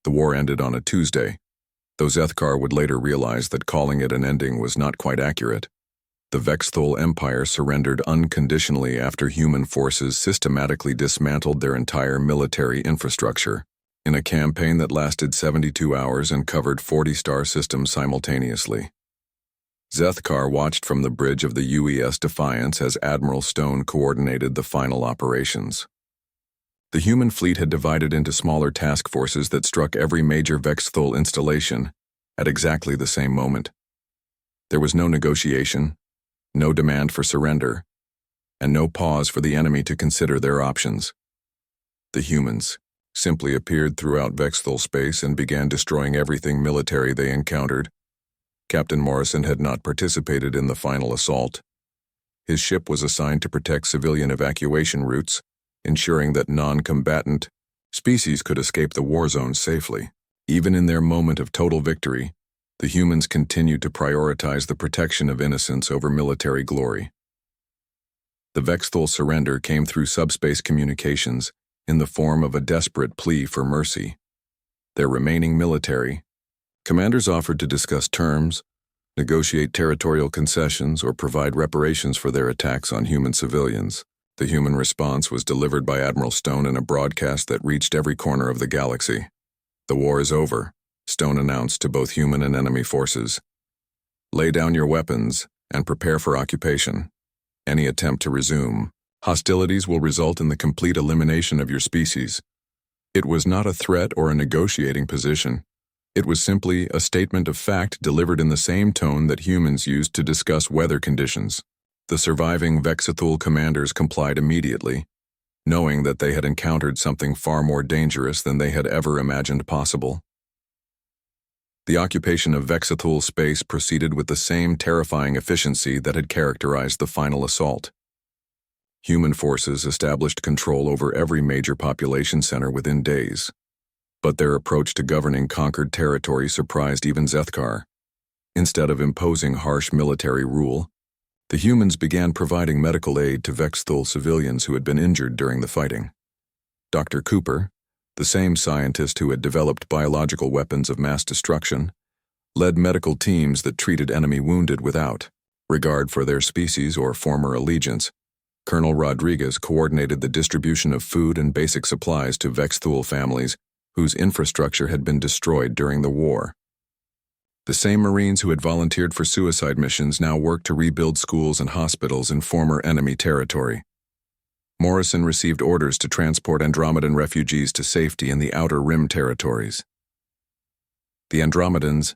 The war ended on a Tuesday, though Zethkar would later realize that calling it an ending was not quite accurate. The Vexthol Empire surrendered unconditionally after human forces systematically dismantled their entire military infrastructure, in a campaign that lasted 72 hours and covered 40 star systems simultaneously. Zethkar watched from the bridge of the UES Defiance as Admiral Stone coordinated the final operations. The human fleet had divided into smaller task forces that struck every major Vexthol installation at exactly the same moment. There was no negotiation, no demand for surrender, and no pause for the enemy to consider their options. The humans simply appeared throughout Vexthol space and began destroying everything military they encountered. Captain Morrison had not participated in the final assault. His ship was assigned to protect civilian evacuation routes, ensuring that non-combatant species could escape the war zone safely. Even in their moment of total victory, the humans continued to prioritize the protection of innocents over military glory. The Vexthol surrender came through subspace communications in the form of a desperate plea for mercy. Their remaining military commanders offered to discuss terms, negotiate territorial concessions, or provide reparations for their attacks on human civilians. The human response was delivered by Admiral Stone in a broadcast that reached every corner of the galaxy. "The war is over," Stone announced to both human and enemy forces. "Lay down your weapons and prepare for occupation. Any attempt to resume hostilities will result in the complete elimination of your species." It was not a threat or a negotiating position. It was simply a statement of fact delivered in the same tone that humans used to discuss weather conditions. The surviving Vexthol commanders complied immediately, knowing that they had encountered something far more dangerous than they had ever imagined possible. The occupation of Vexthol space proceeded with the same terrifying efficiency that had characterized the final assault. Human forces established control over every major population center within days, but their approach to governing conquered territory surprised even Zethkar. Instead of imposing harsh military rule, the humans began providing medical aid to Vexthol civilians who had been injured during the fighting. Dr. Cooper, the same scientist who had developed biological weapons of mass destruction, led medical teams that treated enemy wounded without regard for their species or former allegiance. Colonel Rodriguez coordinated the distribution of food and basic supplies to Vexthol families whose infrastructure had been destroyed during the war. The same Marines who had volunteered for suicide missions now worked to rebuild schools and hospitals in former enemy territory. Morrison received orders to transport Andromedan refugees to safety in the Outer Rim territories. The Andromedans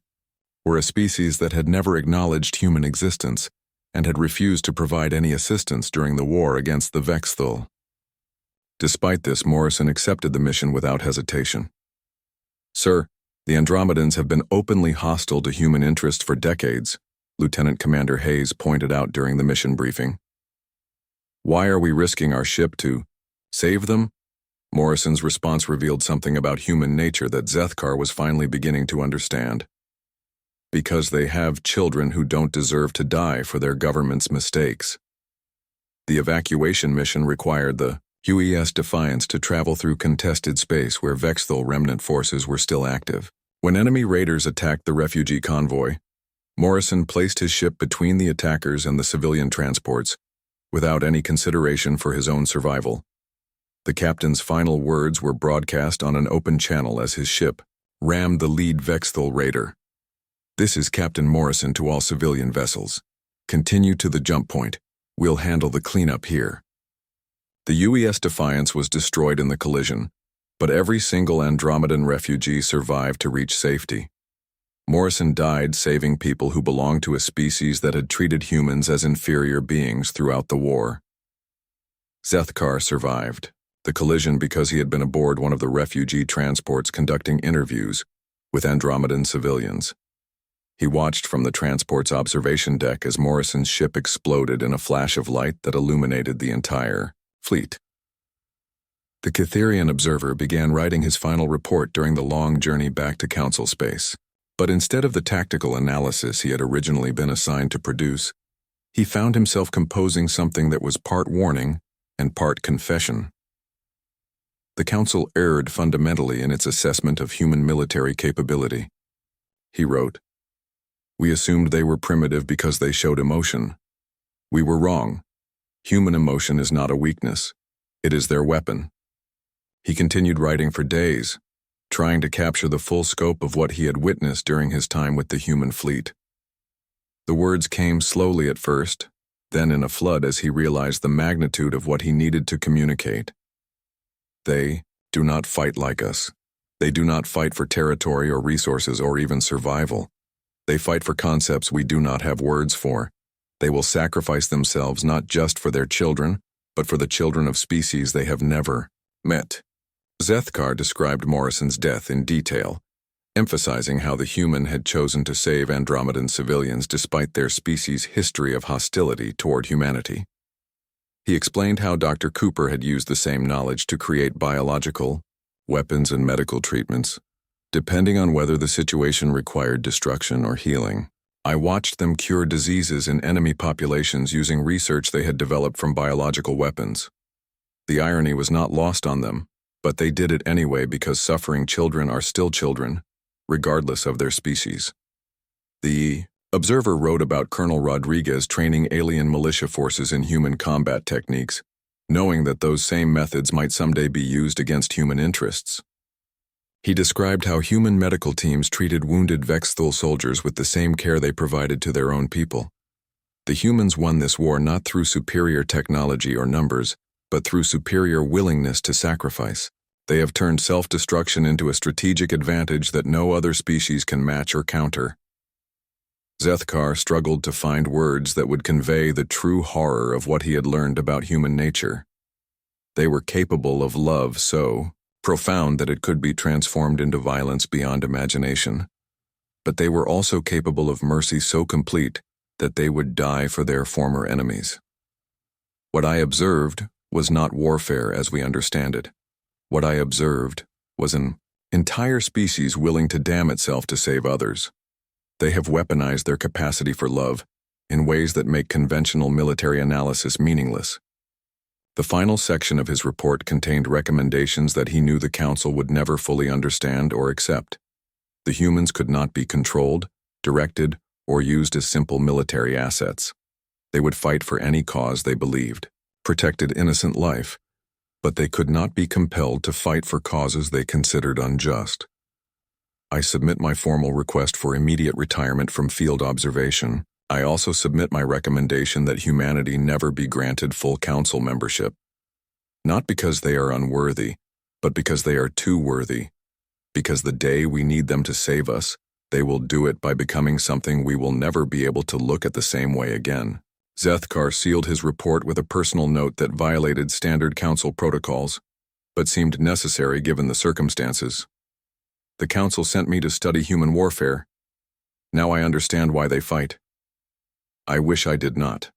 were a species that had never acknowledged human existence and had refused to provide any assistance during the war against the Vexthol. Despite this, Morrison accepted the mission without hesitation. "Sir, the Andromedans have been openly hostile to human interest for decades," Lieutenant Commander Hayes pointed out during the mission briefing. "Why are we risking our ship to save them?" Morrison's response revealed something about human nature that Zethkar was finally beginning to understand. "Because they have children who don't deserve to die for their government's mistakes." The evacuation mission required the UES Defiance to travel through contested space where Vexthol remnant forces were still active. When enemy raiders attacked the refugee convoy, Morrison placed his ship between the attackers and the civilian transports, without any consideration for his own survival. The captain's final words were broadcast on an open channel as his ship rammed the lead Vexthol raider. "This is Captain Morrison to all civilian vessels. Continue to the jump point. We'll handle the cleanup here." The UES Defiance was destroyed in the collision, but every single Andromedan refugee survived to reach safety. Morrison died saving people who belonged to a species that had treated humans as inferior beings throughout the war. Zethkar survived the collision because he had been aboard one of the refugee transports conducting interviews with Andromedan civilians. He watched from the transport's observation deck as Morrison's ship exploded in a flash of light that illuminated the entire fleet. The Catherian observer began writing his final report during the long journey back to Council space. But instead of the tactical analysis he had originally been assigned to produce, he found himself composing something that was part warning and part confession. The Council erred fundamentally in its assessment of human military capability. He wrote, "We assumed they were primitive because they showed emotion. We were wrong. Human emotion is not a weakness. It is their weapon." He continued writing for days, trying to capture the full scope of what he had witnessed during his time with the human fleet. The words came slowly at first, then in a flood as he realized the magnitude of what he needed to communicate. They do not fight like us. They do not fight for territory or resources or even survival. They fight for concepts we do not have words for. They will sacrifice themselves not just for their children, but for the children of species they have never met. Zethkar described Morrison's death in detail, emphasizing how the human had chosen to save Andromedan civilians despite their species' history of hostility toward humanity. He explained how Dr. Cooper had used the same knowledge to create biological, weapons, and medical treatments, depending on whether the situation required destruction or healing. I watched them cure diseases in enemy populations using research they had developed from biological weapons. The irony was not lost on them, but they did it anyway because suffering children are still children, regardless of their species. The Observer wrote about Colonel Rodriguez training alien militia forces in human combat techniques, knowing that those same methods might someday be used against human interests. He described how human medical teams treated wounded Vexthol soldiers with the same care they provided to their own people. The humans won this war not through superior technology or numbers, but through superior willingness to sacrifice. They have turned self-destruction into a strategic advantage that no other species can match or counter. Zethkar struggled to find words that would convey the true horror of what he had learned about human nature. They were capable of love so profound that it could be transformed into violence beyond imagination. But they were also capable of mercy so complete that they would die for their former enemies. What I observed was not warfare as we understand it. What I observed was an entire species willing to damn itself to save others. They have weaponized their capacity for love in ways that make conventional military analysis meaningless. The final section of his report contained recommendations that he knew the Council would never fully understand or accept. The humans could not be controlled, directed, or used as simple military assets. They would fight for any cause they believed, protected innocent life, but they could not be compelled to fight for causes they considered unjust. I submit my formal request for immediate retirement from field observation. I also submit my recommendation that humanity never be granted full Council membership. Not because they are unworthy, but because they are too worthy. Because the day we need them to save us, they will do it by becoming something we will never be able to look at the same way again. Zethkar sealed his report with a personal note that violated standard Council protocols, but seemed necessary given the circumstances. The Council sent me to study human warfare. Now I understand why they fight. I wish I did not.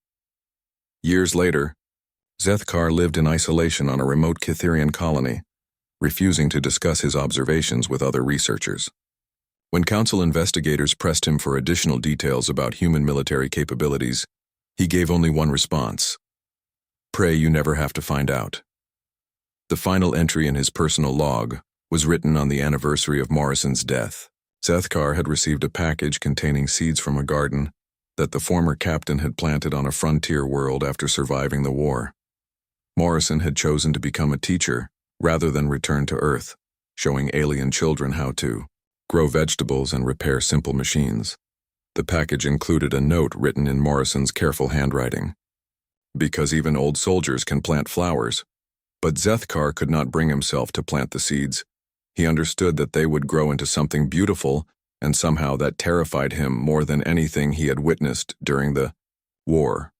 Years later, Zethkar lived in isolation on a remote Cytherian colony, refusing to discuss his observations with other researchers. When Council investigators pressed him for additional details about human military capabilities, he gave only one response: "Pray you never have to find out." The final entry in his personal log was written on the anniversary of Morrison's death. Zethkar had received a package containing seeds from a garden that the former captain had planted on a frontier world after surviving the war. Morrison had chosen to become a teacher rather than return to Earth, showing alien children how to grow vegetables and repair simple machines. The package included a note written in Morrison's careful handwriting. "Because even old soldiers can plant flowers." But Zethkar could not bring himself to plant the seeds. He understood that they would grow into something beautiful, and somehow that terrified him more than anything he had witnessed during the war.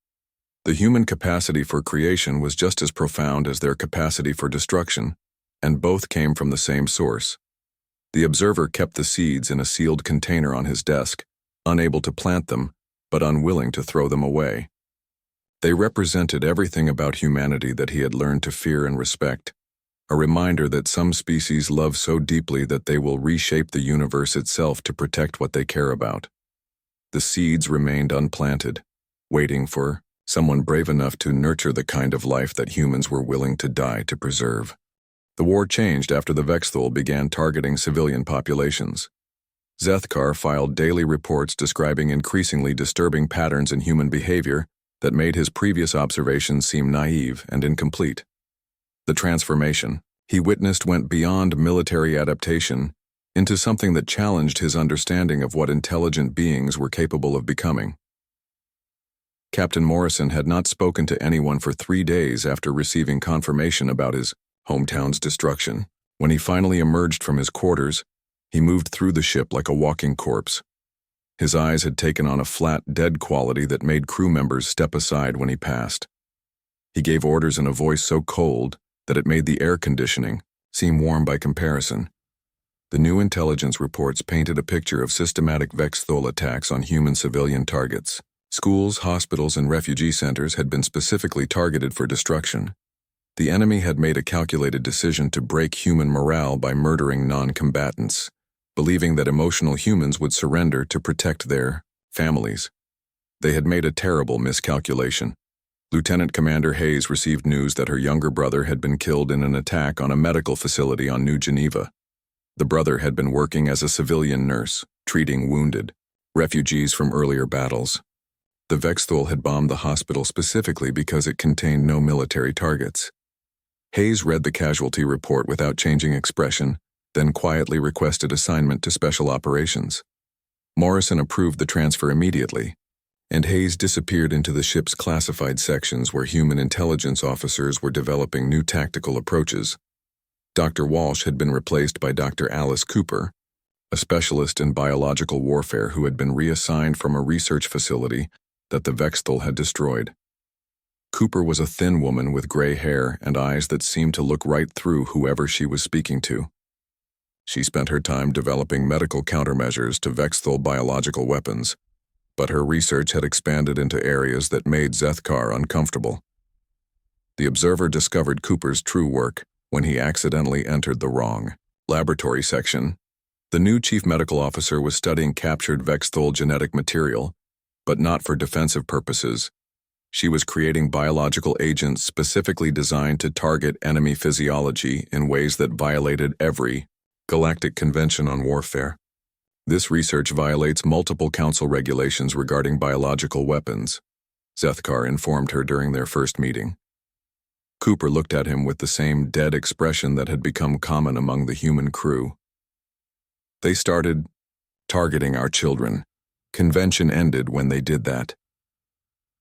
The human capacity for creation was just as profound as their capacity for destruction, and both came from the same source. The observer kept the seeds in a sealed container on his desk, unable to plant them, but unwilling to throw them away. They represented everything about humanity that he had learned to fear and respect, a reminder that some species love so deeply that they will reshape the universe itself to protect what they care about. The seeds remained unplanted, waiting for someone brave enough to nurture the kind of life that humans were willing to die to preserve. The war changed after the Vexthol began targeting civilian populations. Zethkar filed daily reports describing increasingly disturbing patterns in human behavior that made his previous observations seem naive and incomplete. The transformation he witnessed went beyond military adaptation into something that challenged his understanding of what intelligent beings were capable of becoming. Captain Morrison had not spoken to anyone for 3 days after receiving confirmation about his hometown's destruction. When he finally emerged from his quarters, he moved through the ship like a walking corpse. His eyes had taken on a flat, dead quality that made crew members step aside when he passed. He gave orders in a voice so cold that it made the air conditioning seem warm by comparison. The new intelligence reports painted a picture of systematic Vexthol attacks on human civilian targets. Schools, hospitals, and refugee centers had been specifically targeted for destruction. The enemy had made a calculated decision to break human morale by murdering non-combatants, believing that emotional humans would surrender to protect their families. They had made a terrible miscalculation. Lieutenant Commander Hayes received news that her younger brother had been killed in an attack on a medical facility on New Geneva. The brother had been working as a civilian nurse, treating wounded refugees from earlier battles. The Vexthol had bombed the hospital specifically because it contained no military targets. Hayes read the casualty report without changing expression, then quietly requested assignment to Special Operations. Morrison approved the transfer immediately, and Hayes disappeared into the ship's classified sections where human intelligence officers were developing new tactical approaches. Dr. Walsh had been replaced by Dr. Alice Cooper, a specialist in biological warfare who had been reassigned from a research facility that the Vexthol had destroyed. Cooper was a thin woman with gray hair and eyes that seemed to look right through whoever she was speaking to. She spent her time developing medical countermeasures to Vexthol biological weapons, but her research had expanded into areas that made Zethkar uncomfortable. The observer discovered Cooper's true work when he accidentally entered the wrong laboratory section. The new chief medical officer was studying captured Vexthol genetic material, but not for defensive purposes. She was creating biological agents specifically designed to target enemy physiology in ways that violated every Galactic Convention on Warfare. This research violates multiple council regulations regarding biological weapons, Zethkar informed her during their first meeting. Cooper looked at him with the same dead expression that had become common among the human crew. They started targeting our children. Convention ended when they did that.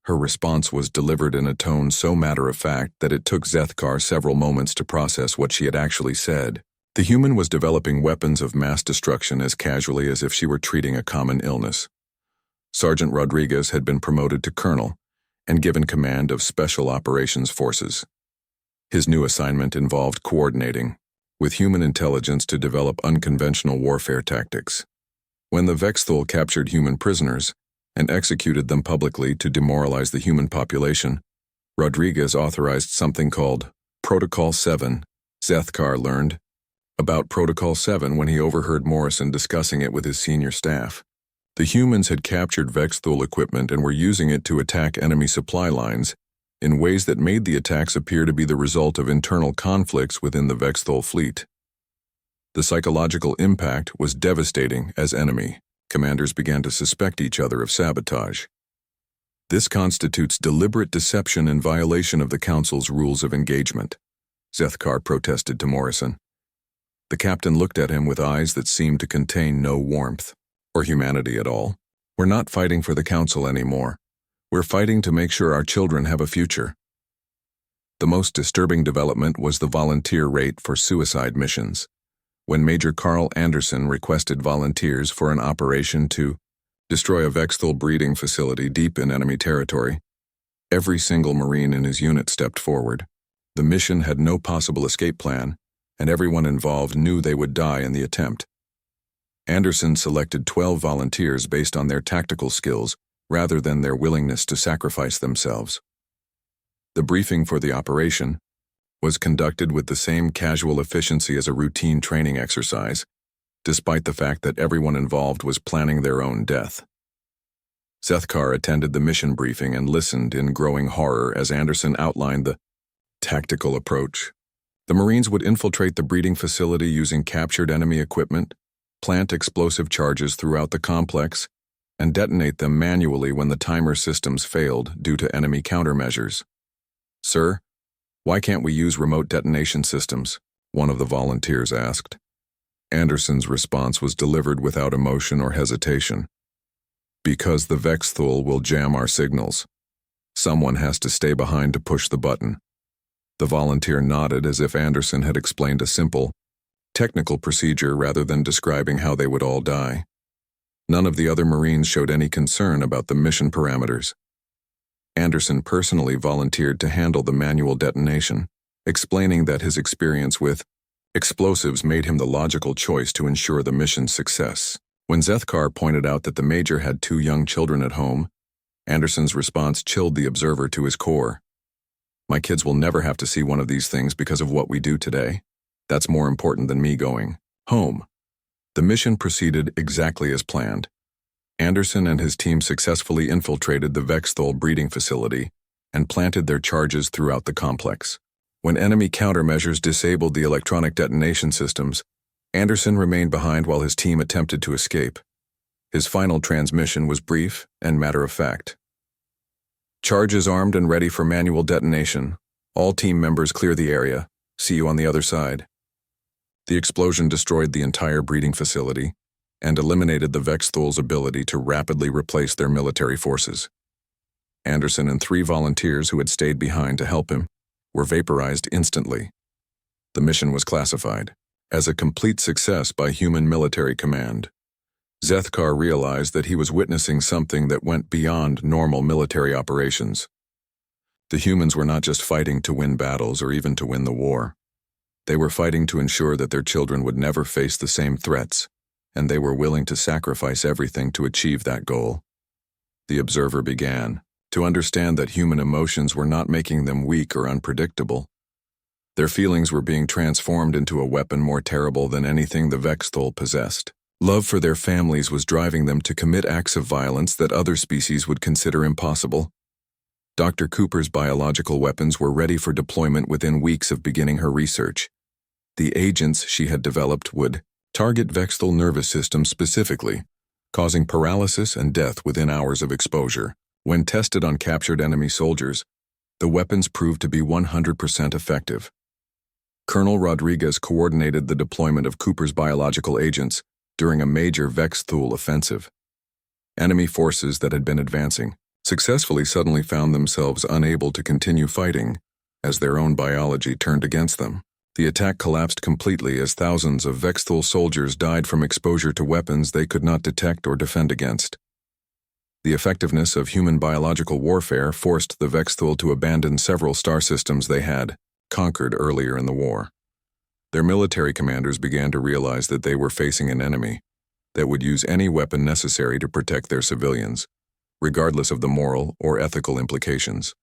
Her response was delivered in a tone so matter-of-fact that it took Zethkar several moments to process what she had actually said. The human was developing weapons of mass destruction as casually as if she were treating a common illness. Sergeant Rodriguez had been promoted to colonel and given command of Special Operations Forces. His new assignment involved coordinating with human intelligence to develop unconventional warfare tactics. When the Vexthol captured human prisoners and executed them publicly to demoralize the human population, Rodriguez authorized something called Protocol 7. Zethkar learned about Protocol 7 when he overheard Morrison discussing it with his senior staff. The humans had captured Vexthol equipment and were using it to attack enemy supply lines in ways that made the attacks appear to be the result of internal conflicts within the Vexthol fleet. The psychological impact was devastating as enemy commanders began to suspect each other of sabotage. This constitutes deliberate deception in violation of the Council's rules of engagement, Zethkar protested to Morrison. The captain looked at him with eyes that seemed to contain no warmth or humanity at all. We're not fighting for the Council anymore. We're fighting to make sure our children have a future. The most disturbing development was the volunteer rate for suicide missions. When Major Carl Anderson requested volunteers for an operation to destroy a Vexthol breeding facility deep in enemy territory, every single Marine in his unit stepped forward. The mission had no possible escape plan, and everyone involved knew they would die in the attempt. Anderson selected 12 volunteers based on their tactical skills rather than their willingness to sacrifice themselves. The briefing for the operation was conducted with the same casual efficiency as a routine training exercise, despite the fact that everyone involved was planning their own death. Zethkar attended the mission briefing and listened in growing horror as Anderson outlined the tactical approach. The Marines would infiltrate the breeding facility using captured enemy equipment, plant explosive charges throughout the complex, and detonate them manually when the timer systems failed due to enemy countermeasures. "Sir, why can't we use remote detonation systems?" one of the volunteers asked. Anderson's response was delivered without emotion or hesitation. "Because the Vexthol will jam our signals. Someone has to stay behind to push the button." The volunteer nodded as if Anderson had explained a simple, technical procedure rather than describing how they would all die. None of the other Marines showed any concern about the mission parameters. Anderson personally volunteered to handle the manual detonation, explaining that his experience with explosives made him the logical choice to ensure the mission's success. When Zethkar pointed out that the Major had 2 young children at home, Anderson's response chilled the observer to his core. "My kids will never have to see one of these things because of what we do today. That's more important than me going home." The mission proceeded exactly as planned. Anderson and his team successfully infiltrated the Vexthol breeding facility and planted their charges throughout the complex. When enemy countermeasures disabled the electronic detonation systems, Anderson remained behind while his team attempted to escape. His final transmission was brief and matter-of-fact. "Charges armed and ready for manual detonation. All team members clear the area. See you on the other side." The explosion destroyed the entire breeding facility and eliminated the Vexthol's ability to rapidly replace their military forces. Anderson and 3 volunteers who had stayed behind to help him were vaporized instantly. The mission was classified as a complete success by human military command. Zethkar realized that he was witnessing something that went beyond normal military operations. The humans were not just fighting to win battles or even to win the war. They were fighting to ensure that their children would never face the same threats, and they were willing to sacrifice everything to achieve that goal. The observer began to understand that human emotions were not making them weak or unpredictable. Their feelings were being transformed into a weapon more terrible than anything the Vexthol possessed. Love for their families was driving them to commit acts of violence that other species would consider impossible. Dr. Cooper's biological weapons were ready for deployment within weeks of beginning her research. The agents she had developed would target Vexthol nervous systems specifically, causing paralysis and death within hours of exposure. When tested on captured enemy soldiers, the weapons proved to be 100% effective. Colonel Rodriguez coordinated the deployment of Cooper's biological agents during a major Vexthol offensive. Enemy forces that had been advancing successfully suddenly found themselves unable to continue fighting as their own biology turned against them. The attack collapsed completely as thousands of Vexthol soldiers died from exposure to weapons they could not detect or defend against. The effectiveness of human biological warfare forced the Vexthol to abandon several star systems they had conquered earlier in the war. Their military commanders began to realize that they were facing an enemy that would use any weapon necessary to protect their civilians, regardless of the moral or ethical implications.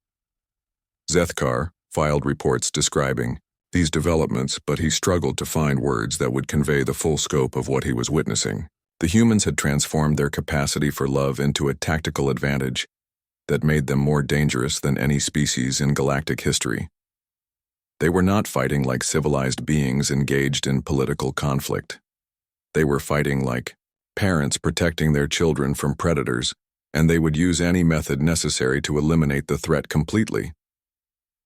Zethkar filed reports describing these developments, but he struggled to find words that would convey the full scope of what he was witnessing. The humans had transformed their capacity for love into a tactical advantage that made them more dangerous than any species in galactic history. They were not fighting like civilized beings engaged in political conflict. They were fighting like parents protecting their children from predators, and they would use any method necessary to eliminate the threat completely.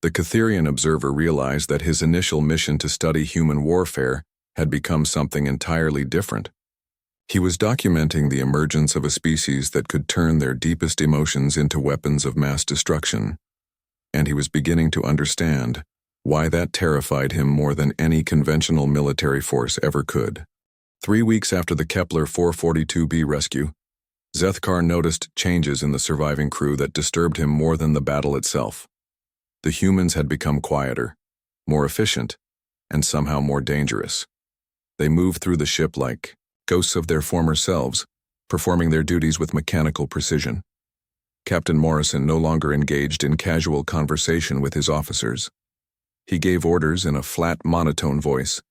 The Catherian observer realized that his initial mission to study human warfare had become something entirely different. He was documenting the emergence of a species that could turn their deepest emotions into weapons of mass destruction, and he was beginning to understand why that terrified him more than any conventional military force ever could. 3 weeks after the Kepler 442b rescue, Zethkar noticed changes in the surviving crew that disturbed him more than the battle itself. The humans had become quieter, more efficient, and somehow more dangerous. They moved through the ship like ghosts of their former selves, performing their duties with mechanical precision. Captain Morrison no longer engaged in casual conversation with his officers. He gave orders in a flat, monotone voice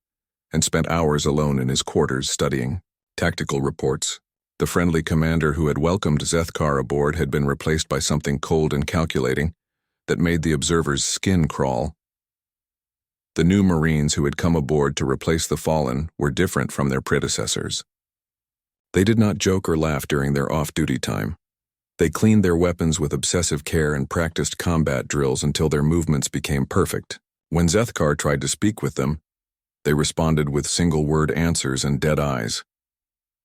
and spent hours alone in his quarters studying tactical reports. The friendly commander who had welcomed Zethkar aboard had been replaced by something cold and calculating that made the observer's skin crawl. The new Marines who had come aboard to replace the fallen were different from their predecessors. They did not joke or laugh during their off-duty time. They cleaned their weapons with obsessive care and practiced combat drills until their movements became perfect. When Zethkar tried to speak with them, they responded with single-word answers and dead eyes.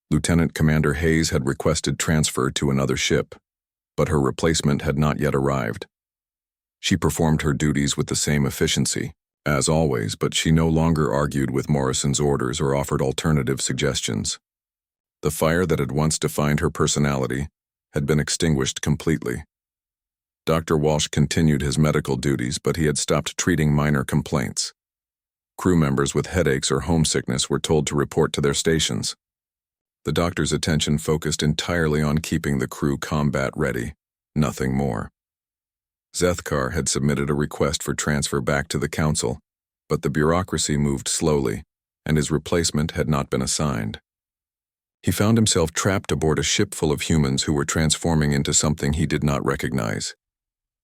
Lieutenant Commander Hayes had requested transfer to another ship, but her replacement had not yet arrived. She performed her duties with the same efficiency, as always, but she no longer argued with Morrison's orders or offered alternative suggestions. The fire that had once defined her personality had been extinguished completely. Dr. Walsh continued his medical duties, but he had stopped treating minor complaints. Crew members with headaches or homesickness were told to report to their stations. The doctor's attention focused entirely on keeping the crew combat ready, nothing more. Zethkar had submitted a request for transfer back to the Council, but the bureaucracy moved slowly, and his replacement had not been assigned. He found himself trapped aboard a ship full of humans who were transforming into something he did not recognize.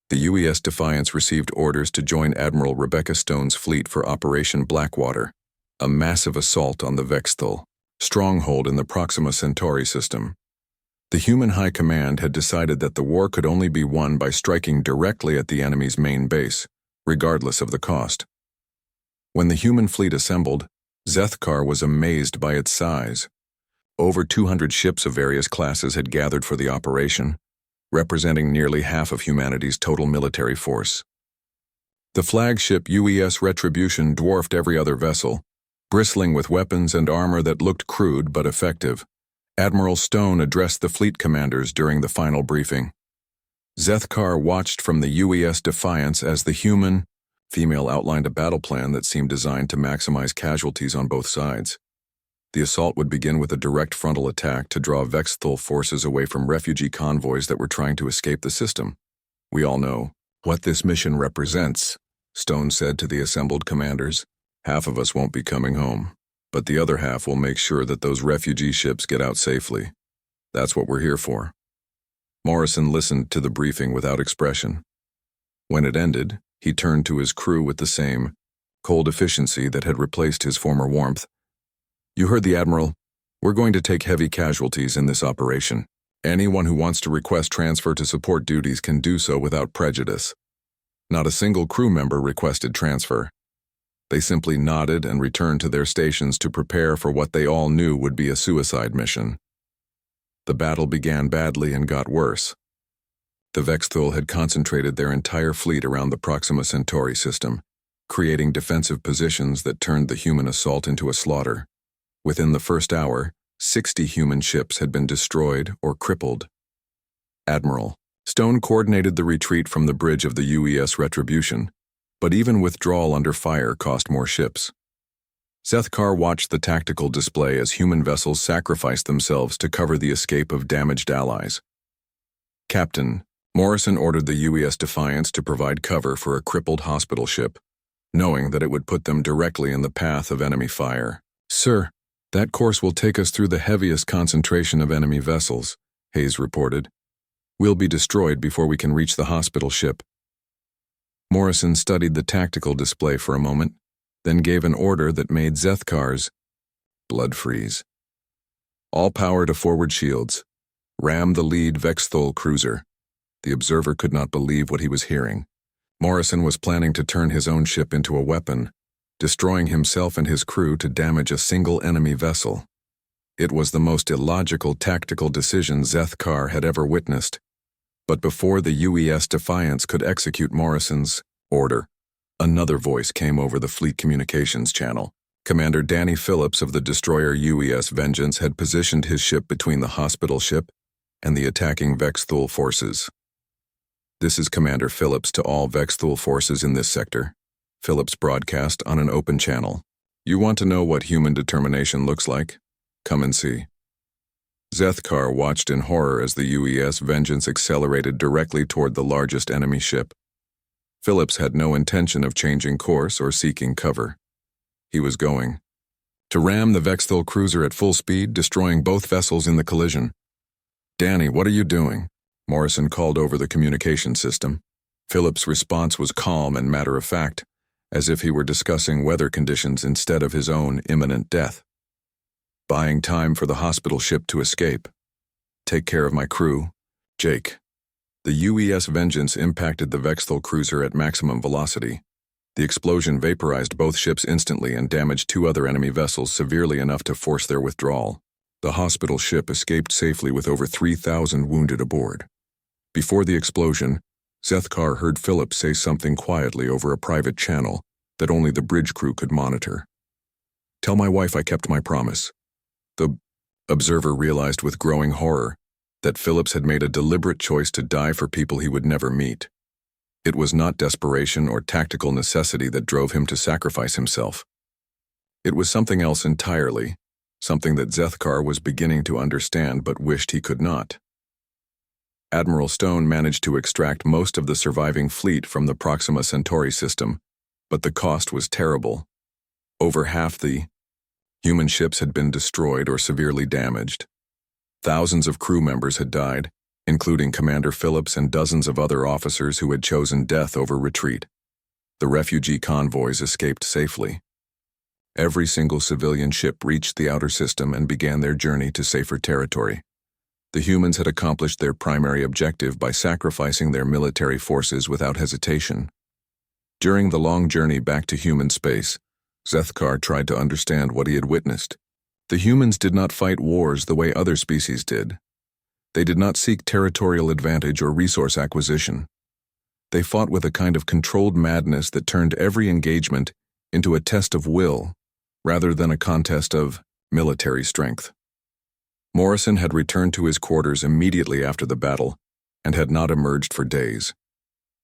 The UES Defiance received orders to join Admiral Rebecca Stone's fleet for Operation Blackwater, a massive assault on the Vexthol stronghold in the Proxima Centauri system. The human high command had decided that the war could only be won by striking directly at the enemy's main base, regardless of the cost. When the human fleet assembled, Zethkar was amazed by its size. Over 200 ships of various classes had gathered for the operation, representing nearly half of humanity's total military force. The flagship UES Retribution dwarfed every other vessel, bristling with weapons and armor that looked crude but effective. Admiral Stone addressed the fleet commanders during the final briefing. Zethkar watched from the UES Defiance as the human female outlined a battle plan that seemed designed to maximize casualties on both sides. The assault would begin with a direct frontal attack to draw Vexthol forces away from refugee convoys that were trying to escape the system. "We all know what this mission represents," Stone said to the assembled commanders. "Half of us won't be coming home, but the other half will make sure that those refugee ships get out safely. That's what we're here for." Morrison listened to the briefing without expression. When it ended, he turned to his crew with the same cold efficiency that had replaced his former warmth. "You heard the Admiral. We're going to take heavy casualties in this operation. Anyone who wants to request transfer to support duties can do so without prejudice." Not a single crew member requested transfer. They simply nodded and returned to their stations to prepare for what they all knew would be a suicide mission. The battle began badly and got worse. The Vexthol had concentrated their entire fleet around the Proxima Centauri system, creating defensive positions that turned the human assault into a slaughter. Within the first hour, 60 human ships had been destroyed or crippled. Admiral Stone coordinated the retreat from the bridge of the UES Retribution, but even withdrawal under fire cost more ships. Zethkar watched the tactical display as human vessels sacrificed themselves to cover the escape of damaged allies. "Captain, Morrison ordered the UES Defiance to provide cover for a crippled hospital ship, knowing that it would put them directly in the path of enemy fire." "Sir, that course will take us through the heaviest concentration of enemy vessels," Hayes reported. "We'll be destroyed before we can reach the hospital ship." Morrison studied the tactical display for a moment, then gave an order that made Zethkar's blood freeze. "All power to forward shields. Ram the lead Vexthol cruiser." The observer could not believe what he was hearing. Morrison was planning to turn his own ship into a weapon, destroying himself and his crew to damage a single enemy vessel. It was the most illogical tactical decision Zethkar had ever witnessed. But before the UES Defiance could execute Morrison's order, another voice came over the fleet communications channel. Commander Danny Phillips of the destroyer UES Vengeance had positioned his ship between the hospital ship and the attacking Vexthol forces. "This is Commander Phillips to all Vexthol forces in this sector." Phillips broadcast on an open channel. "You want to know what human determination looks like? Come and see." Zethkar watched in horror as the UES Vengeance accelerated directly toward the largest enemy ship. Phillips had no intention of changing course or seeking cover. He was going to ram the Vexthol cruiser at full speed, destroying both vessels in the collision. "Danny, what are you doing?" Morrison called over the communication system. Phillips' response was calm and matter-of-fact. as if he were discussing weather conditions instead of his own imminent death. Buying time for the hospital ship to escape. Take care of my crew, Jake. The UES Vengeance impacted the Vexthol cruiser at maximum velocity. The explosion vaporized both ships instantly and damaged 2 other enemy vessels severely enough to force their withdrawal. The hospital ship escaped safely with over 3,000 wounded aboard. Before the explosion, Zethkar heard Philip say something quietly over a private channel that only the bridge crew could monitor. "Tell my wife I kept my promise." The observer realized with growing horror that Phillips had made a deliberate choice to die for people he would never meet. It was not desperation or tactical necessity that drove him to sacrifice himself. It was something else entirely, something that Zethkar was beginning to understand but wished he could not. Admiral Stone managed to extract most of the surviving fleet from the Proxima Centauri system, but the cost was terrible. Over half the human ships had been destroyed or severely damaged. Thousands of crew members had died, including Commander Phillips and dozens of other officers who had chosen death over retreat. The refugee convoys escaped safely. Every single civilian ship reached the outer system and began their journey to safer territory. The humans had accomplished their primary objective by sacrificing their military forces without hesitation. During the long journey back to human space, Zethkar tried to understand what he had witnessed. The humans did not fight wars the way other species did. They did not seek territorial advantage or resource acquisition. They fought with a kind of controlled madness that turned every engagement into a test of will, rather than a contest of military strength. Morrison had returned to his quarters immediately after the battle and had not emerged for days.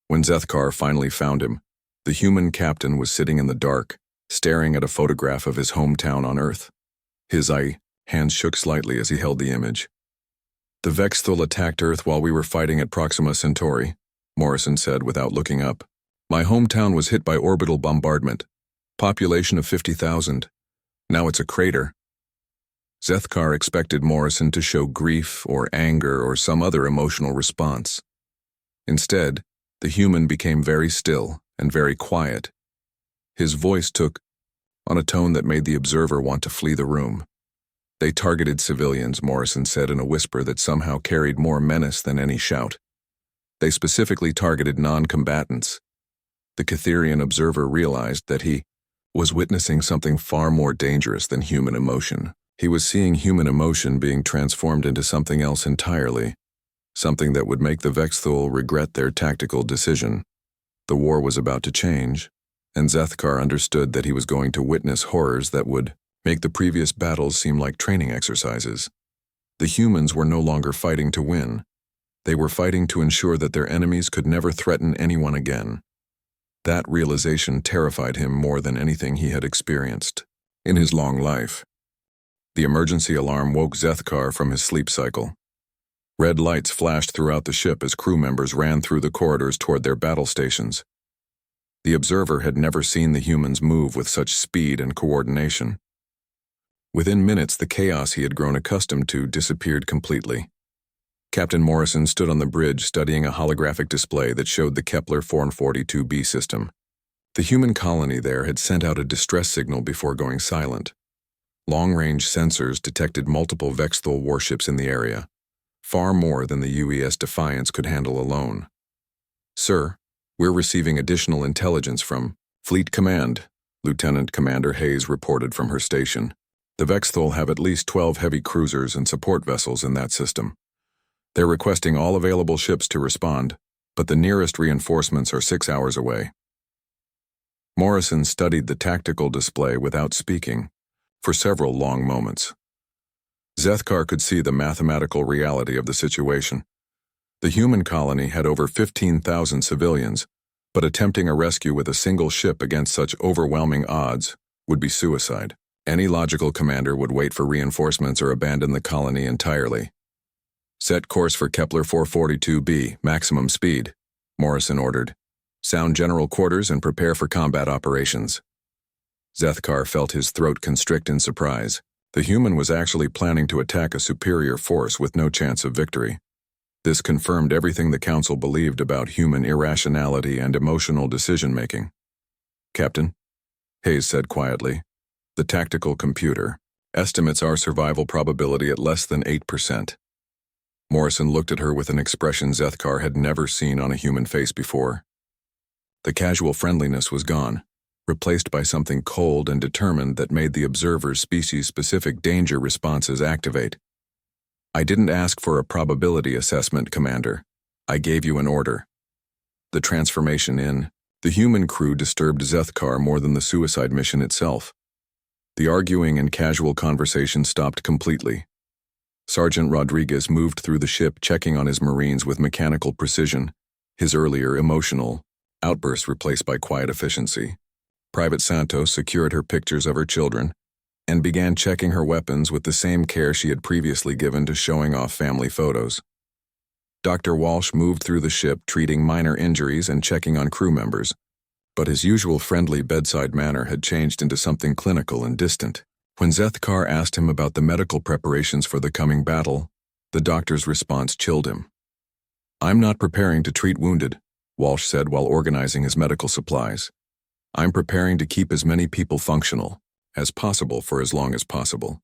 When Zethkar finally found him, the human captain was sitting in the dark, staring at a photograph of his hometown on Earth. His hands shook slightly as he held the image. "The Vexthol attacked Earth while we were fighting at Proxima Centauri," Morrison said without looking up. "My hometown was hit by orbital bombardment. Population of 50,000. Now it's a crater." Zethkar expected Morrison to show grief or anger or some other emotional response. Instead, the human became very still and very quiet. His voice took on a tone that made the observer want to flee the room. "They targeted civilians," Morrison said in a whisper that somehow carried more menace than any shout. "They specifically targeted non-combatants." The Catherian observer realized that he was witnessing something far more dangerous than human emotion. He was seeing human emotion being transformed into something else entirely, something that would make the Vexthol regret their tactical decision. The war was about to change, and Zethkar understood that he was going to witness horrors that would make the previous battles seem like training exercises. The humans were no longer fighting to win. They were fighting to ensure that their enemies could never threaten anyone again. That realization terrified him more than anything he had experienced in his long life. The emergency alarm woke Zethkar from his sleep cycle. Red lights flashed throughout the ship as crew members ran through the corridors toward their battle stations. The observer had never seen the humans move with such speed and coordination. Within minutes, the chaos he had grown accustomed to disappeared completely. Captain Morrison stood on the bridge studying a holographic display that showed the Kepler 442b system. The human colony there had sent out a distress signal before going silent. Long-range sensors detected multiple Vexthol warships in the area, far more than the UES Defiance could handle alone. "Sir, we're receiving additional intelligence from Fleet Command," Lieutenant Commander Hayes reported from her station. "The Vexthol have at least 12 heavy cruisers and support vessels in that system. They're requesting all available ships to respond, but the nearest reinforcements are 6 hours away." Morrison studied the tactical display without speaking for several long moments. Zethkar could see the mathematical reality of the situation. The human colony had over 15,000 civilians, but attempting a rescue with a single ship against such overwhelming odds would be suicide. Any logical commander would wait for reinforcements or abandon the colony entirely. "Set course for Kepler 442b, maximum speed," Morrison ordered. "Sound general quarters and prepare for combat operations." Zethkar felt his throat constrict in surprise. The human was actually planning to attack a superior force with no chance of victory. This confirmed everything the Council believed about human irrationality and emotional decision-making. Captain, Hayes said quietly. The tactical computer estimates our survival probability at less than 8%. Morrison looked at her with an expression Zethkar had never seen on a human face before. The casual friendliness was gone, replaced by something cold and determined that made the observer's species-specific danger responses activate. I didn't ask for a probability assessment, Commander. I gave you an order. The transformation in the human crew disturbed Zethkar more than the suicide mission itself. The arguing and casual conversation stopped completely. Sergeant Rodriguez moved through the ship, checking on his Marines with mechanical precision, his earlier emotional outbursts replaced by quiet efficiency. Private Santos secured her pictures of her children and began checking her weapons with the same care she had previously given to showing off family photos. Dr. Walsh moved through the ship, treating minor injuries and checking on crew members, but his usual friendly bedside manner had changed into something clinical and distant. When Zethkar asked him about the medical preparations for the coming battle, the doctor's response chilled him. "I'm not preparing to treat wounded," Walsh said while organizing his medical supplies. "I'm preparing to keep as many people functional as possible for as long as possible.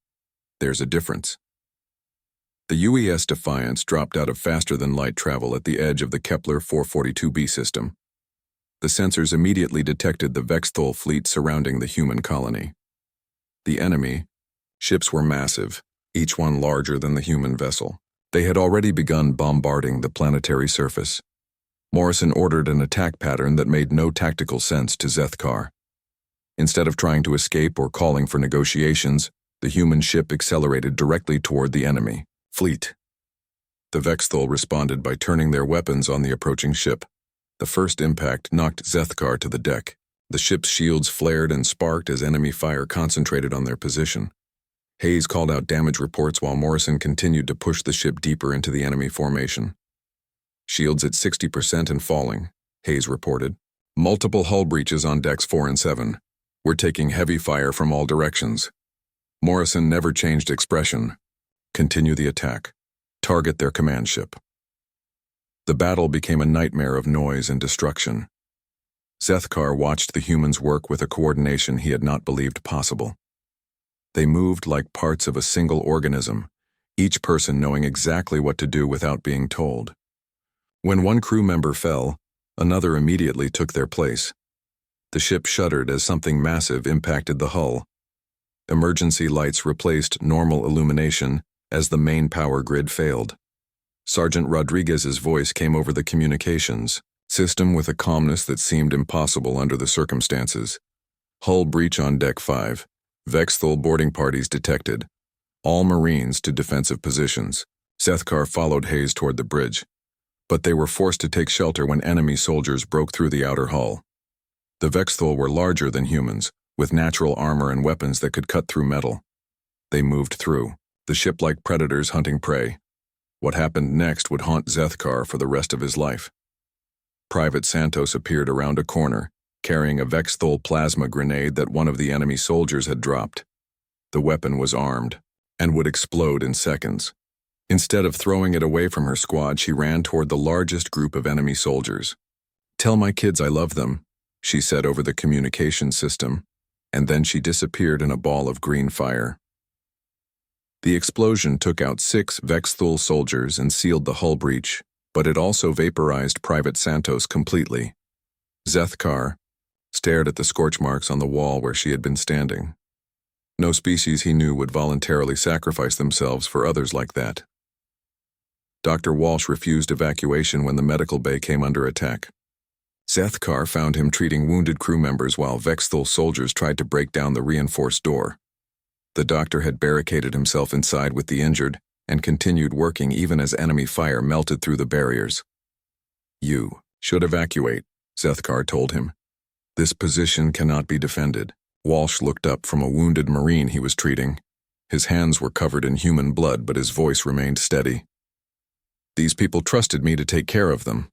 There's a difference." The UES Defiance dropped out of faster-than-light travel at the edge of the Kepler 442b system. The sensors immediately detected the Vexthol fleet surrounding the human colony. The enemy ships were massive, each one larger than the human vessel. They had already begun bombarding the planetary surface. Morrison ordered an attack pattern that made no tactical sense to Zethkar. Instead of trying to escape or calling for negotiations, the human ship accelerated directly toward the enemy fleet. The Vexthol responded by turning their weapons on the approaching ship. The first impact knocked Zethkar to the deck. The ship's shields flared and sparked as enemy fire concentrated on their position. Hayes called out damage reports while Morrison continued to push the ship deeper into the enemy formation. "Shields at 60% and falling," Hayes reported. "Multiple hull breaches on decks 4 and 7. We're taking heavy fire from all directions." Morrison never changed expression. "Continue the attack. Target their command ship." The battle became a nightmare of noise and destruction. Zethkar watched the humans work with a coordination he had not believed possible. They moved like parts of a single organism, each person knowing exactly what to do without being told. When one crew member fell, another immediately took their place. The ship shuddered as something massive impacted the hull. Emergency lights replaced normal illumination as the main power grid failed. Sergeant Rodriguez's voice came over the communications system with a calmness that seemed impossible under the circumstances. "Hull breach on deck 5. Vexthol boarding parties detected. All Marines to defensive positions." Zethkar followed Hayes toward the bridge, but they were forced to take shelter when enemy soldiers broke through the outer hull. The Vexthol were larger than humans, with natural armor and weapons that could cut through metal. They moved through, the ship like predators hunting prey. What happened next would haunt Zethkar for the rest of his life. Private Santos appeared around a corner, carrying a Vexthol plasma grenade that one of the enemy soldiers had dropped. The weapon was armed and would explode in seconds. Instead of throwing it away from her squad, she ran toward the largest group of enemy soldiers. "Tell my kids I love them," she said over the communication system, and then she disappeared in a ball of green fire. The explosion took out 6 Vexthol soldiers and sealed the hull breach, but it also vaporized Private Santos completely. Zethkar stared at the scorch marks on the wall where she had been standing. No species he knew would voluntarily sacrifice themselves for others like that. Dr. Walsh refused evacuation when the medical bay came under attack. Zethkar found him treating wounded crew members while Vexthol soldiers tried to break down the reinforced door. The doctor had barricaded himself inside with the injured and continued working even as enemy fire melted through the barriers. "You should evacuate," Zethkar told him. "This position cannot be defended." Walsh looked up from a wounded Marine he was treating. His hands were covered in human blood, but his voice remained steady. "These people trusted me to take care of them.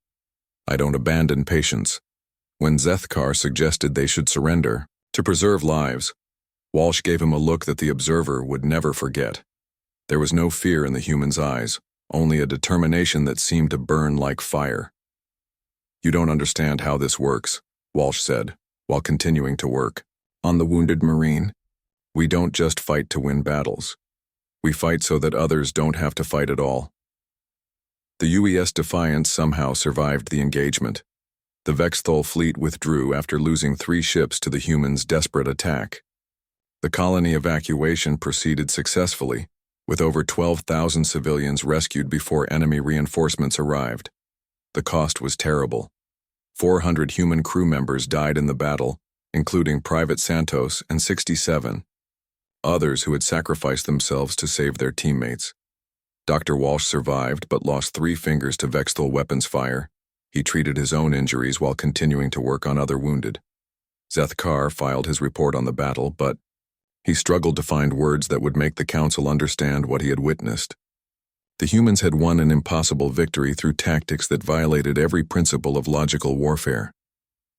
I don't abandon patients." When Zethkar suggested they should surrender to preserve lives, Walsh gave him a look that the observer would never forget. There was no fear in the human's eyes, only a determination that seemed to burn like fire. "You don't understand how this works," Walsh said. while continuing to work. On the wounded Marine, we don't just fight to win battles. We fight so that others don't have to fight at all. The UES Defiance somehow survived the engagement. The Vexthol fleet withdrew after losing 3 ships to the humans' desperate attack. The colony evacuation proceeded successfully, with over 12,000 civilians rescued before enemy reinforcements arrived. The cost was terrible. 400 human crew members died in the battle, including Private Santos and 67 others who had sacrificed themselves to save their teammates. Dr. Walsh survived but lost 3 fingers to Vexthol weapons fire. He treated his own injuries while continuing to work on other wounded. Zethkar filed his report on the battle, but he struggled to find words that would make the Council understand what he had witnessed. The humans had won an impossible victory through tactics that violated every principle of logical warfare.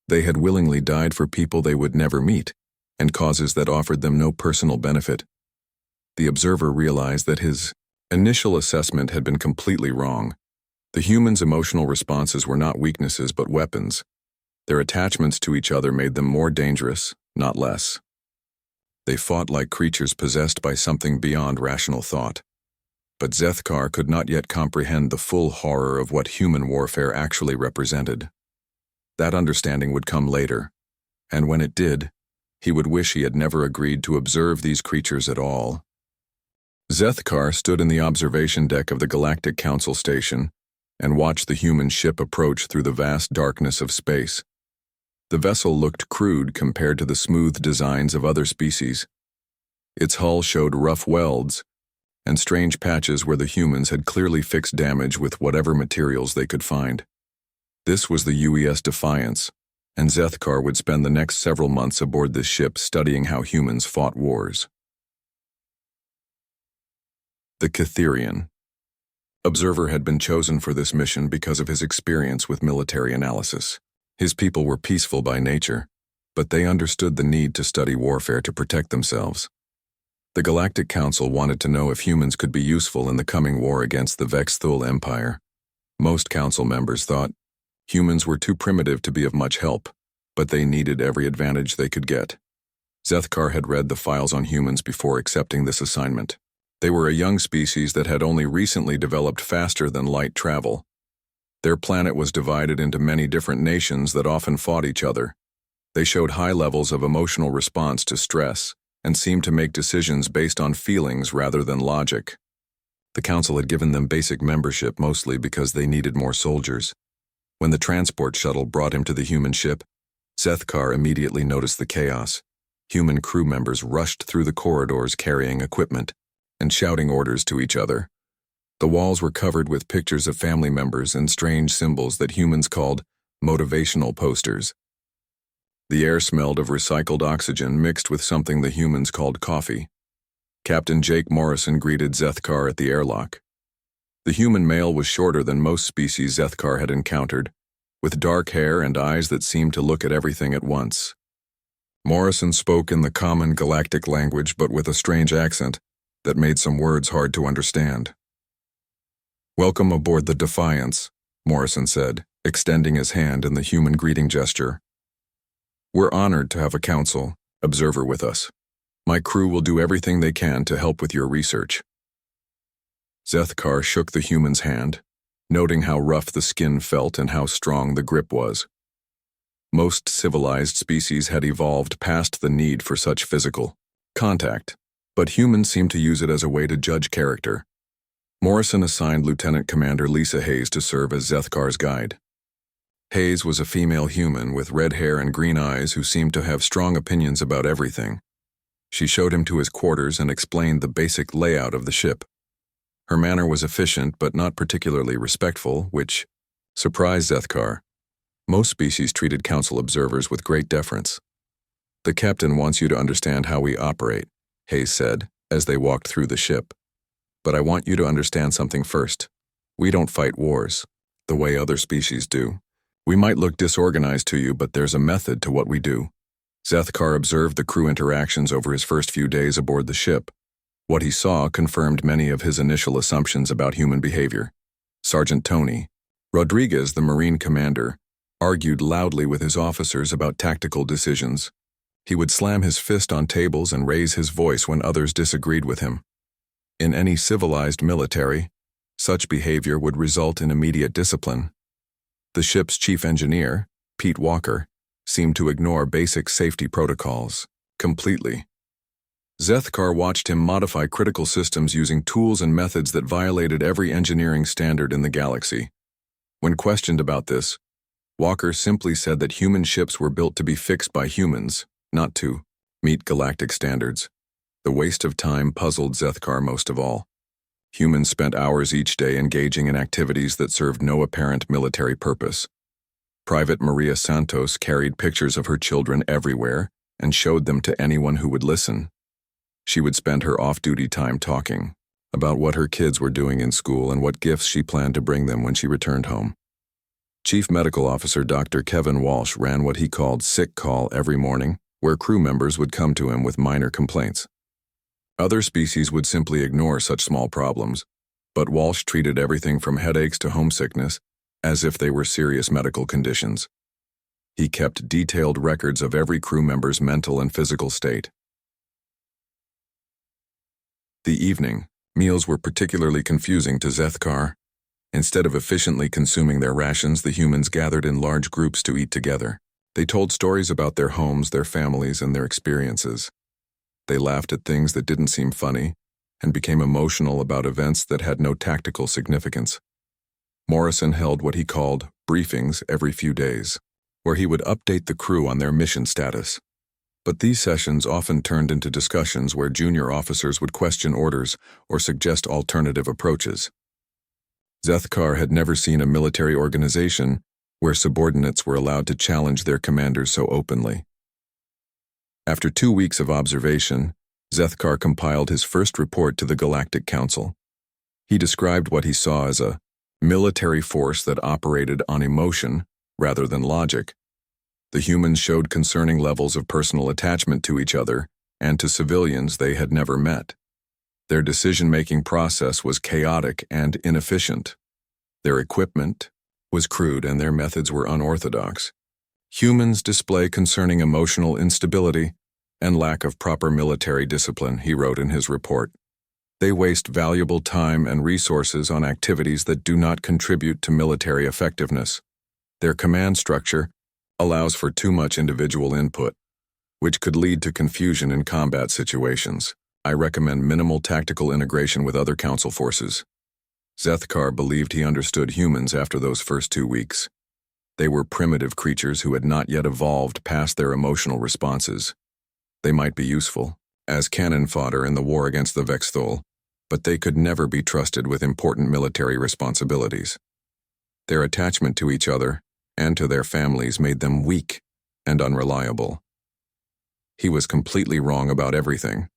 They had willingly died for people they would never meet, and causes that offered them no personal benefit. The observer realized that his initial assessment had been completely wrong. The humans' emotional responses were not weaknesses but weapons. Their attachments to each other made them more dangerous, not less. They fought like creatures possessed by something beyond rational thought. But Zethkar could not yet comprehend the full horror of what human warfare actually represented. That understanding would come later, and when it did, he would wish he had never agreed to observe these creatures at all. Zethkar stood in the observation deck of the Galactic Council station and watched the human ship approach through the vast darkness of space. The vessel looked crude compared to the smooth designs of other species. Its hull showed rough welds and strange patches where the humans had clearly fixed damage with whatever materials they could find. This was the UES Defiance, and Zethkar would spend the next several months aboard this ship studying how humans fought wars. The Catherian. Observer had been chosen for this mission because of his experience with military analysis. His people were peaceful by nature, but they understood the need to study warfare to protect themselves. The Galactic Council wanted to know if humans could be useful in the coming war against the Vexthol Empire. Most council members thought humans were too primitive to be of much help, but they needed every advantage they could get. Zethkar had read the files on humans before accepting this assignment. They were a young species that had only recently developed faster than light travel. Their planet was divided into many different nations that often fought each other. They showed high levels of emotional response to stress and seemed to make decisions based on feelings rather than logic. The council had given them basic membership mostly because they needed more soldiers. When the transport shuttle brought him to the human ship, Zethkar immediately noticed the chaos. Human crew members rushed through the corridors carrying equipment and shouting orders to each other. The walls were covered with pictures of family members and strange symbols that humans called motivational posters. The air smelled of recycled oxygen mixed with something the humans called coffee. Captain Jake Morrison greeted Zethkar at the airlock. The human male was shorter than most species Zethkar had encountered, with dark hair and eyes that seemed to look at everything at once. Morrison spoke in the common galactic language but with a strange accent that made some words hard to understand. "Welcome aboard the Defiance," Morrison said, extending his hand in the human greeting gesture. "We're honored to have a council observer with us. My crew will do everything they can to help with your research." Zethkar shook the human's hand, noting how rough the skin felt and how strong the grip was. Most civilized species had evolved past the need for such physical contact, but humans seemed to use it as a way to judge character. Morrison assigned Lieutenant Commander Lisa Hayes to serve as Zethkar's guide. Hayes was a female human with red hair and green eyes who seemed to have strong opinions about everything. She showed him to his quarters and explained the basic layout of the ship. Her manner was efficient but not particularly respectful, which surprised Zethkar. Most species treated council observers with great deference. "The captain wants you to understand how we operate," Hayes said, as they walked through the ship. "But I want you to understand something first. We don't fight wars the way other species do. We might look disorganized to you, but there's a method to what we do." Zethkar observed the crew interactions over his first few days aboard the ship. What he saw confirmed many of his initial assumptions about human behavior. Sergeant Tony Rodriguez, the Marine commander, argued loudly with his officers about tactical decisions. He would slam his fist on tables and raise his voice when others disagreed with him. In any civilized military, such behavior would result in immediate discipline. The ship's chief engineer, Pete Walker, seemed to ignore basic safety protocols completely. Zethkar watched him modify critical systems using tools and methods that violated every engineering standard in the galaxy. When questioned about this, Walker simply said that human ships were built to be fixed by humans, not to meet galactic standards. The waste of time puzzled Zethkar most of all. Humans spent hours each day engaging in activities that served no apparent military purpose. Private Maria Santos carried pictures of her children everywhere and showed them to anyone who would listen. She would spend her off-duty time talking about what her kids were doing in school and what gifts she planned to bring them when she returned home. Chief Medical Officer Dr. Kevin Walsh ran what he called sick call every morning, where crew members would come to him with minor complaints. Other species would simply ignore such small problems, but Walsh treated everything from headaches to homesickness as if they were serious medical conditions. He kept detailed records of every crew member's mental and physical state. The evening meals were particularly confusing to Zethkar. Instead of efficiently consuming their rations, the humans gathered in large groups to eat together. They told stories about their homes, their families, and their experiences. They laughed at things that didn't seem funny and became emotional about events that had no tactical significance. Morrison held what he called briefings every few days, where he would update the crew on their mission status. But these sessions often turned into discussions where junior officers would question orders or suggest alternative approaches. Zethkar had never seen a military organization where subordinates were allowed to challenge their commanders so openly. After 2 weeks of observation, Zethkar compiled his first report to the Galactic Council. He described what he saw as a military force that operated on emotion rather than logic. The humans showed concerning levels of personal attachment to each other and to civilians they had never met. Their decision-making process was chaotic and inefficient. Their equipment was crude and their methods were unorthodox. Humans display concerning emotional instability and lack of proper military discipline, he wrote in his report. They waste valuable time and resources on activities that do not contribute to military effectiveness. Their command structure allows for too much individual input, which could lead to confusion in combat situations. I recommend minimal tactical integration with other council forces. Zethkar believed he understood humans after those first 2 weeks. They were primitive creatures who had not yet evolved past their emotional responses. They might be useful as cannon fodder in the war against the Vexthol, but they could never be trusted with important military responsibilities. Their attachment to each other and to their families made them weak and unreliable. He was completely wrong about everything.